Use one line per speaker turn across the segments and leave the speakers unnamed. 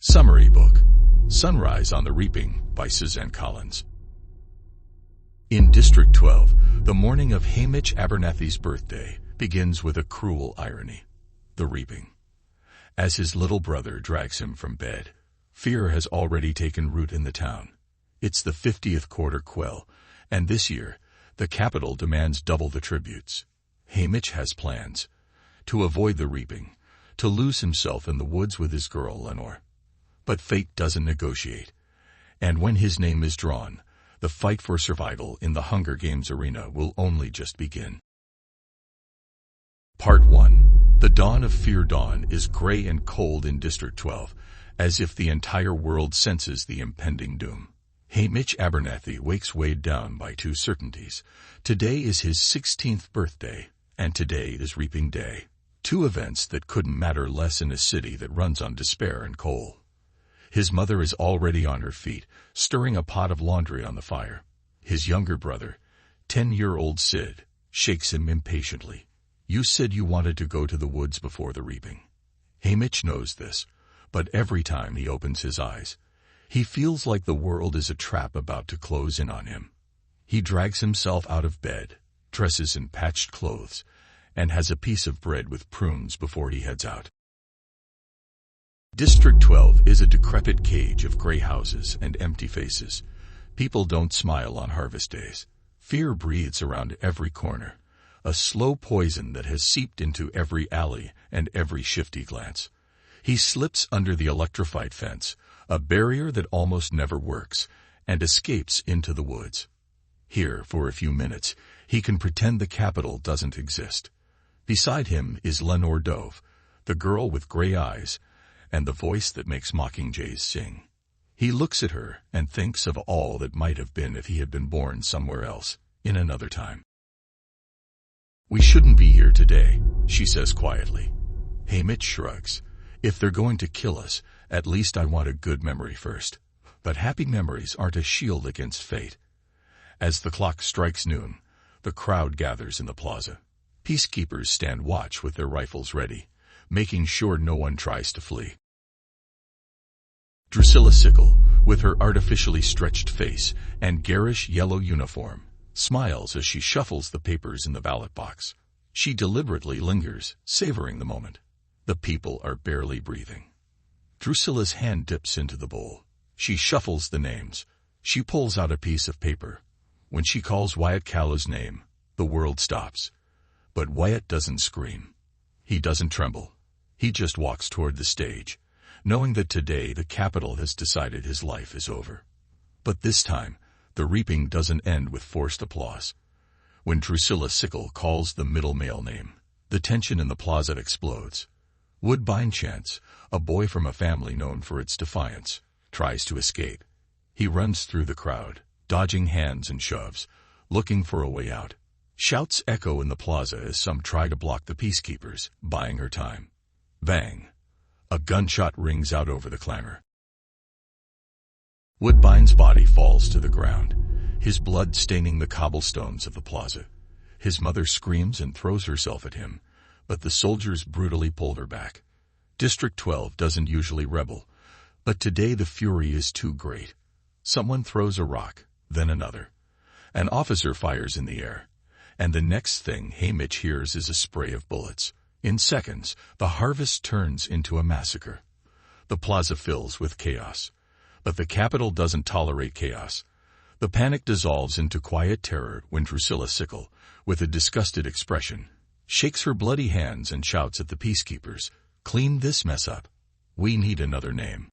Summary Book, Sunrise on the Reaping by Suzanne Collins. In District 12, the morning of Haymitch Abernathy's birthday begins with a cruel irony, the reaping. As his little brother drags him from bed, fear has already taken root in the town. It's the 50th Quarter Quell, and this year, the capital demands double the tributes. Haymitch has plans to avoid the reaping, to lose himself in the woods with his girl Lenore. But fate doesn't negotiate, and when his name is drawn, the fight for survival in the Hunger Games arena will only just begin. Part 1. The dawn of fear. Dawn is gray and cold in District 12, as if the entire world senses the impending doom. Haymitch Abernathy wakes weighed down by two certainties. Today is his 16th birthday, and today is reaping day. Two events that couldn't matter less in a city that runs on despair and coal. His mother is already on her feet, stirring a pot of laundry on the fire. His younger brother, 10-year-old Sid, shakes him impatiently. You said you wanted to go to the woods before the reaping. Haymitch knows this, but every time he opens his eyes, he feels like the world is a trap about to close in on him. He drags himself out of bed, dresses in patched clothes, and has a piece of bread with prunes before he heads out. District 12 is a decrepit cage of gray houses and empty faces. People don't smile on harvest days. Fear breathes around every corner, a slow poison that has seeped into every alley and every shifty glance. He slips under the electrified fence, a barrier that almost never works, and escapes into the woods. Here, for a few minutes, he can pretend the capital doesn't exist. Beside him is Lenore Dove, the girl with gray eyes, and the voice that makes mockingjays sing. He looks at her and thinks of all that might have been if he had been born somewhere else, in another time. We shouldn't be here today, she says quietly. Haymitch shrugs. If they're going to kill us, at least I want a good memory first. But happy memories aren't a shield against fate. As the clock strikes noon, the crowd gathers in the plaza. Peacekeepers stand watch with their rifles ready, making sure no one tries to flee. Drusilla Sickle, with her artificially stretched face and garish yellow uniform, smiles as she shuffles the papers in the ballot box. She deliberately lingers, savoring the moment. The people are barely breathing. Drusilla's hand dips into the bowl. She shuffles the names. She pulls out a piece of paper. When she calls Wyatt Callow's name, the world stops. But Wyatt doesn't scream. He doesn't tremble. He just walks toward the stage, knowing that today the capital has decided his life is over. But this time, the reaping doesn't end with forced applause. When Drusilla Sickle calls the middle male name, the tension in the plaza explodes. Woodbine Chance, a boy from a family known for its defiance, tries to escape. He runs through the crowd, dodging hands and shoves, looking for a way out. Shouts echo in the plaza as some try to block the peacekeepers, buying her time. Bang! A gunshot rings out over the clamor. Woodbine's body falls to the ground, his blood staining the cobblestones of the plaza. His mother screams and throws herself at him, but the soldiers brutally pull her back. District 12 doesn't usually rebel, but today the fury is too great. Someone throws a rock, then another. An officer fires in the air, and the next thing Haymitch hears is a spray of bullets. In seconds, the harvest turns into a massacre. The plaza fills with chaos. But the capital doesn't tolerate chaos. The panic dissolves into quiet terror when Drusilla Sickle, with a disgusted expression, shakes her bloody hands and shouts at the peacekeepers, "Clean this mess up. We need another name."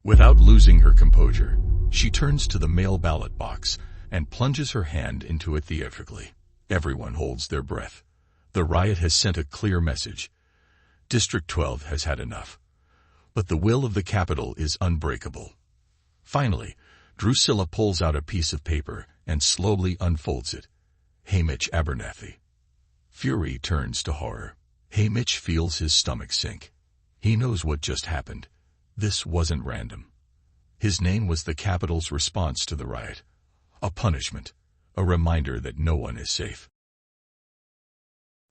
Without losing her composure, she turns to the mail ballot box and plunges her hand into it theatrically. Everyone holds their breath. The riot has sent a clear message. District 12 has had enough. But the will of the capital is unbreakable. Finally, Drusilla pulls out a piece of paper and slowly unfolds it. Haymitch Abernathy. Fury turns to horror. Haymitch feels his stomach sink. He knows what just happened. This wasn't random. His name was the capital's response to the riot. A punishment. A reminder that no one is safe.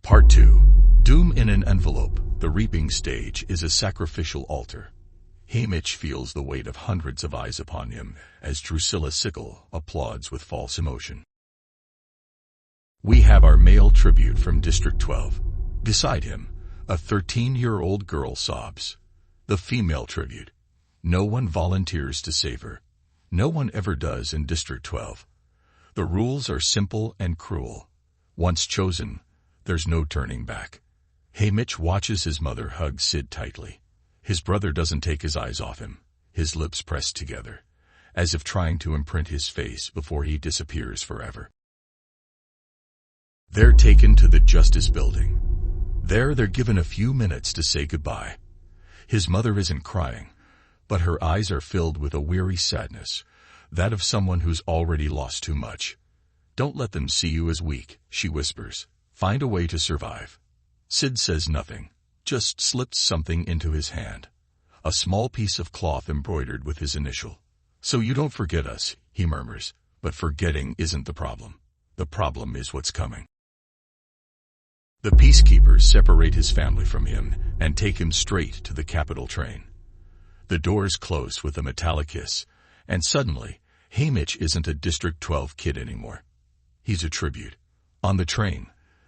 Part 2. Doom in an envelope, the reaping stage is a sacrificial altar. Haymitch feels the weight of hundreds of eyes upon him as Drusilla Sickle applauds with false emotion. We have our male tribute from District 12. Beside him, a 13-year-old girl sobs. The female tribute. No one volunteers to save her. No one ever does in District 12. The rules are simple and cruel. Once chosen, there's no turning back. Haymitch watches his mother hug Sid tightly. His brother doesn't take his eyes off him, his lips pressed together, as if trying to imprint his face before he disappears forever. They're taken to the Justice Building. There they're given a few minutes to say goodbye. His mother isn't crying, but her eyes are filled with a weary sadness, that of someone who's already lost too much. Don't let them see you as weak, she whispers. Find a way to survive. Sid says nothing, just slips something into his hand. A small piece of cloth embroidered with his initial. So you don't forget us, he murmurs, but forgetting isn't the problem. The problem is what's coming. The peacekeepers separate his family from him and take him straight to the Capitol train. The doors close with a metallic hiss, and suddenly, Haymitch isn't a District 12 kid anymore. He's a tribute. On the train,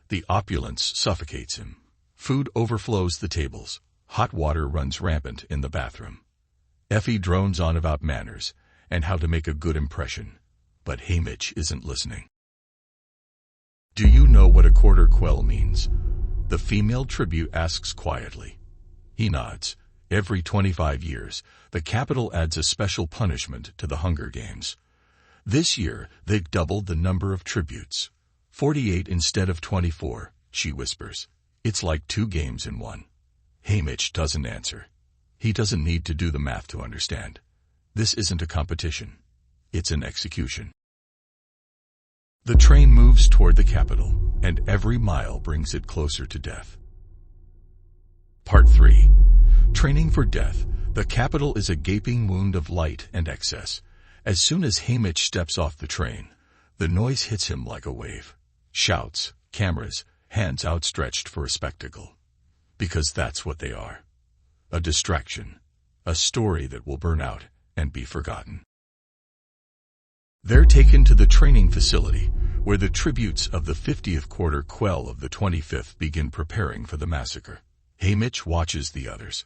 the opulence suffocates him. Food overflows the tables. Hot water runs rampant in the bathroom. Effie drones on about manners and how to make a good impression, but Haymitch isn't listening. Do you know what a quarter quell means? The female tribute asks quietly. He nods. Every 25 years, the Capitol adds a special punishment to the Hunger Games. This year, they've doubled the number of tributes. 48 instead of 24, she whispers. It's like 2 games in one. Haymitch doesn't answer. He doesn't need to do the math to understand. This isn't a competition. It's an execution. The train moves toward the Capitol, and every mile brings it closer to death. Part 3. Training for death. The Capitol is a gaping wound of light and excess. As soon as Haymitch steps off the train, the noise hits him like a wave. Shouts, cameras, hands outstretched for a spectacle. Because that's what they are. A distraction. A story that will burn out and be forgotten. They're taken to the training facility, where the tributes of the 50th Quarter Quell of the 25th begin preparing for the massacre. Haymitch watches the others.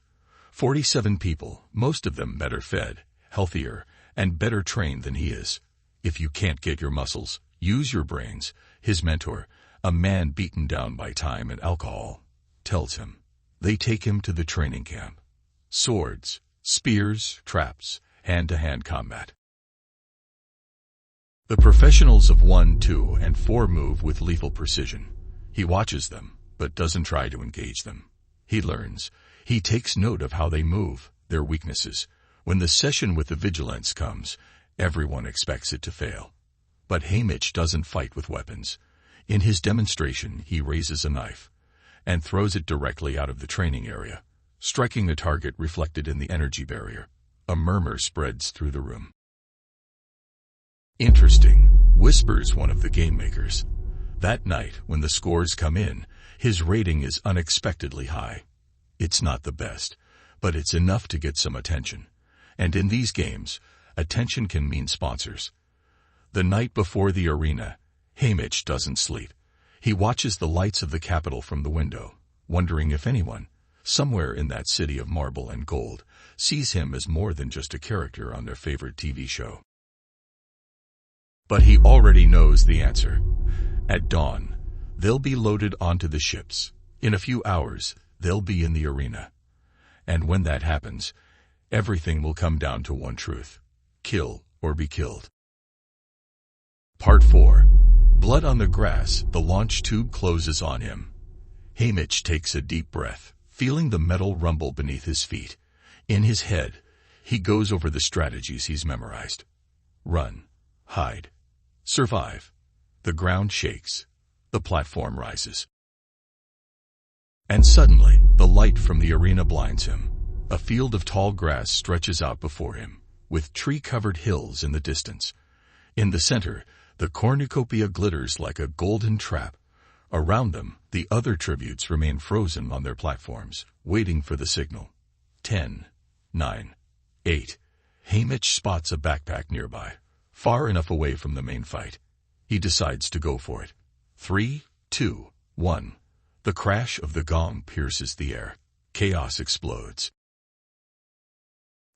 47 people, most of them better fed, healthier, and better trained than he is. If you can't get your muscles, use your brains, his mentor, a man beaten down by time and alcohol, tells him. They take him to the training camp. Swords, spears, traps, hand-to-hand combat. The professionals of 1, 2, and 4 move with lethal precision. He watches them, but doesn't try to engage them. He learns. He takes note of how they move, their weaknesses. When the session with the vigilance comes, everyone expects it to fail. But Haymitch doesn't fight with weapons. In his demonstration, he raises a knife and throws it directly out of the training area, striking a target reflected in the energy barrier. A murmur spreads through the room. Interesting, whispers one of the game makers. That night, when the scores come in, his rating is unexpectedly high. It's not the best, but it's enough to get some attention. And in these games, attention can mean sponsors. The night before the arena, Haymitch doesn't sleep. He watches the lights of the Capitol from the window, wondering if anyone, somewhere in that city of marble and gold, sees him as more than just a character on their favorite TV show. But he already knows the answer. At dawn, they'll be loaded onto the ships. In a few hours, they'll be in the arena. And when that happens, everything will come down to one truth. Kill or be killed. Part 4. Blood on the grass, the launch tube closes on him. Haymitch takes a deep breath, feeling the metal rumble beneath his feet. In his head, he goes over the strategies he's memorized. Run. Hide. Survive. The ground shakes. The platform rises. And suddenly, the light from the arena blinds him. A field of tall grass stretches out before him, with tree-covered hills in the distance. In the center, the cornucopia glitters like a golden trap. Around them, the other tributes remain frozen on their platforms, waiting for the signal. 10, 9, 8. Haymitch spots a backpack nearby, far enough away from the main fight. He decides to go for it. 3, 2, 1. The crash of the gong pierces the air. Chaos explodes.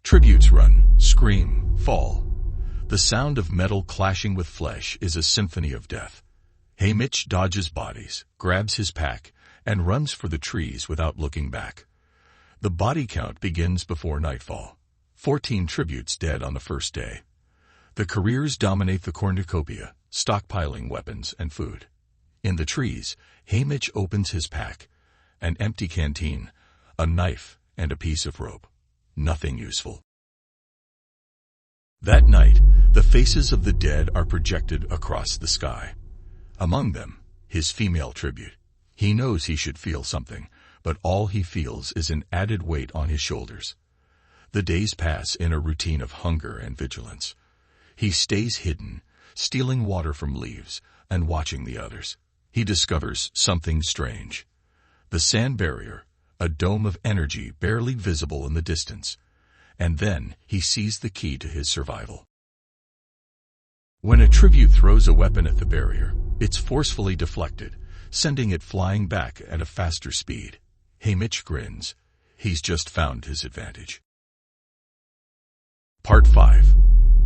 Tributes run, scream, fall. The sound of metal clashing with flesh is a symphony of death. Haymitch dodges bodies, grabs his pack, and runs for the trees without looking back. The body count begins before nightfall. 14 tributes dead on the first day. The careers dominate the cornucopia, stockpiling weapons and food. In the trees, Haymitch opens his pack. An empty canteen, a knife, and a piece of rope. Nothing useful. That night, the faces of the dead are projected across the sky. Among them, his female tribute. He knows he should feel something, but all he feels is an added weight on his shoulders. The days pass in a routine of hunger and vigilance. He stays hidden, stealing water from leaves and watching the others. He discovers something strange. The sand barrier, a dome of energy barely visible in the distance. And then he sees the key to his survival. When a tribute throws a weapon at the barrier, it's forcefully deflected, sending it flying back at a faster speed. Haymitch grins. He's just found his advantage. Part 5.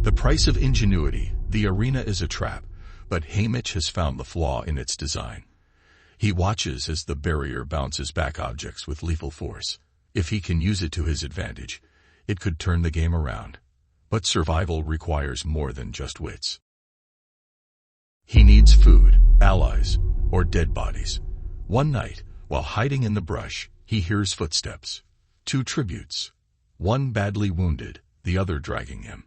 The price of ingenuity. The arena is a trap, but Haymitch has found the flaw in its design. He watches as the barrier bounces back objects with lethal force. If he can use it to his advantage, it could turn the game around. But survival requires more than just wits. He needs food, allies, or dead bodies. One night, while hiding in the brush, he hears footsteps. 2 tributes. One badly wounded, the other dragging him.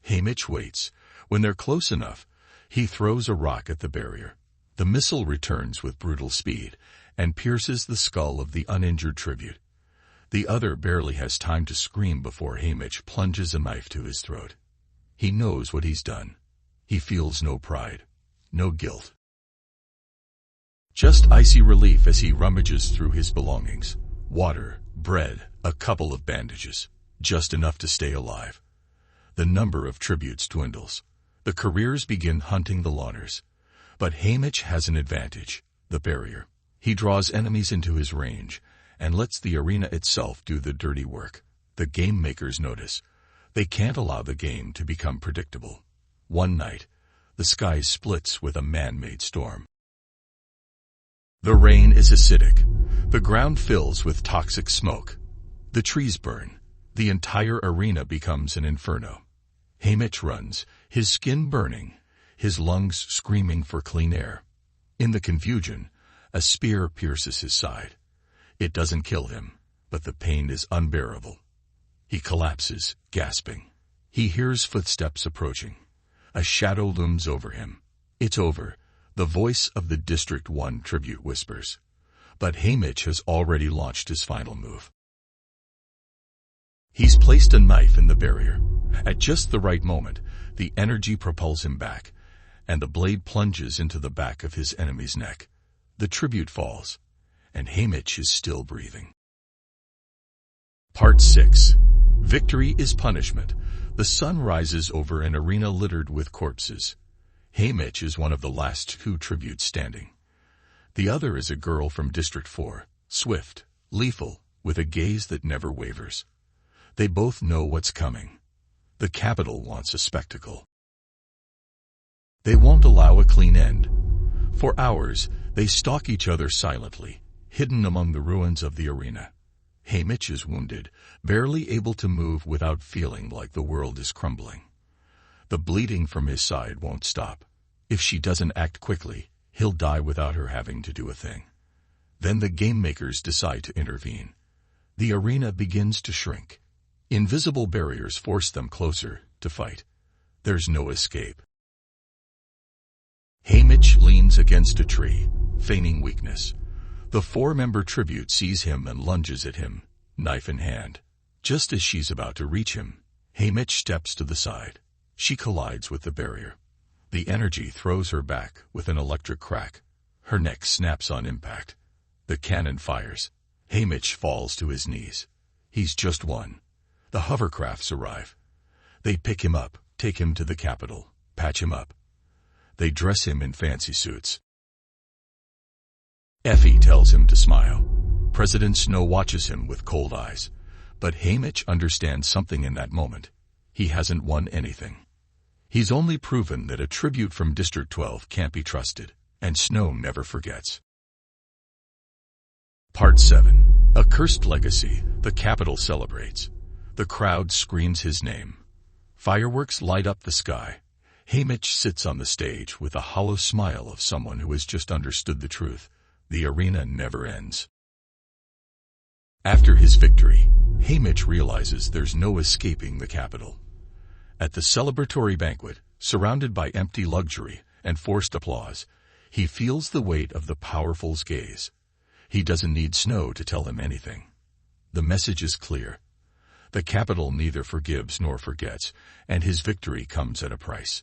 Haymitch waits. When they're close enough, he throws a rock at the barrier. The missile returns with brutal speed and pierces the skull of the uninjured tribute. The other barely has time to scream before Haymitch plunges a knife to his throat. He knows what he's done. He feels no pride, no guilt. Just icy relief as he rummages through his belongings. Water, bread, a couple of bandages. Just enough to stay alive. The number of tributes dwindles. The careers begin hunting the lawners. But Haymitch has an advantage, the barrier. He draws enemies into his range and lets the arena itself do the dirty work. The game makers notice. They can't allow the game to become predictable. One night, the sky splits with a man-made storm. The rain is acidic. The ground fills with toxic smoke. The trees burn. The entire arena becomes an inferno. Haymitch runs, his skin burning, his lungs screaming for clean air. In the confusion, a spear pierces his side. It doesn't kill him, but the pain is unbearable. He collapses, gasping. He hears footsteps approaching. A shadow looms over him. It's over, the voice of the District 1 tribute whispers. But Haymitch has already launched his final move. He's placed a knife in the barrier. At just the right moment, the energy propels him back, and the blade plunges into the back of his enemy's neck. The tribute falls, and Haymitch is still breathing. Part 6. Victory is punishment. The sun rises over an arena littered with corpses. Haymitch is one of the last 2 tributes standing. The other is a girl from District 4, swift, lethal, with a gaze that never wavers. They both know what's coming. The capital wants a spectacle. They won't allow a clean end. For hours, they stalk each other silently, hidden among the ruins of the arena. Haymitch is wounded, barely able to move without feeling like the world is crumbling. The bleeding from his side won't stop. If she doesn't act quickly, he'll die without her having to do a thing. Then the game makers decide to intervene. The arena begins to shrink. Invisible barriers force them closer to fight. There's no escape. Haymitch leans against a tree, feigning weakness. The 4-member tribute sees him and lunges at him, knife in hand. Just as she's about to reach him, Haymitch steps to the side. She collides with the barrier. The energy throws her back with an electric crack. Her neck snaps on impact. The cannon fires. Haymitch falls to his knees. He's just one. The hovercrafts arrive. They pick him up, take him to the Capitol, patch him up. They dress him in fancy suits. Effie tells him to smile. President Snow watches him with cold eyes. But Haymitch understands something in that moment. He hasn't won anything. He's only proven that a tribute from District 12 can't be trusted, and Snow never forgets. Part 7. A cursed legacy. The Capitol celebrates. The crowd screams his name. Fireworks light up the sky. Haymitch sits on the stage with a hollow smile of someone who has just understood the truth. The arena never ends. After his victory, Haymitch realizes there's no escaping the Capitol. At the celebratory banquet, surrounded by empty luxury and forced applause, he feels the weight of the powerful's gaze. He doesn't need Snow to tell him anything. The message is clear. The Capitol neither forgives nor forgets, and his victory comes at a price.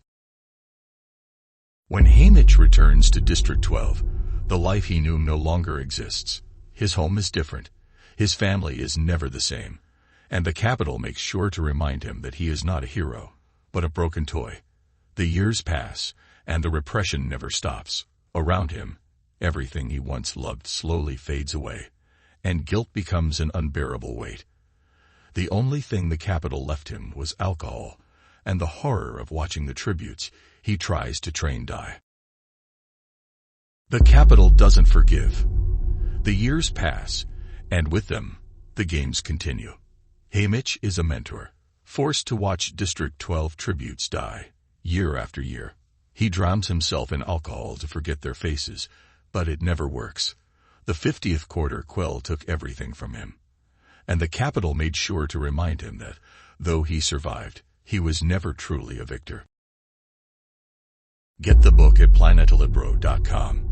When Haymitch returns to District 12, the life he knew no longer exists. His home is different. His family is never the same. And the Capitol makes sure to remind him that he is not a hero, but a broken toy. The years pass, and the repression never stops. Around him, everything he once loved slowly fades away, and guilt becomes an unbearable weight. The only thing the Capitol left him was alcohol, and the horror of watching the tributes he tries to train die. The Capitol doesn't forgive. The years pass, and with them, the games continue. Haymitch is a mentor, forced to watch District 12 tributes die, year after year. He drowns himself in alcohol to forget their faces, but it never works. The 50th Quarter Quell took everything from him. And the Capitol made sure to remind him that, though he survived, he was never truly a victor. Get the book at planetolibro.com.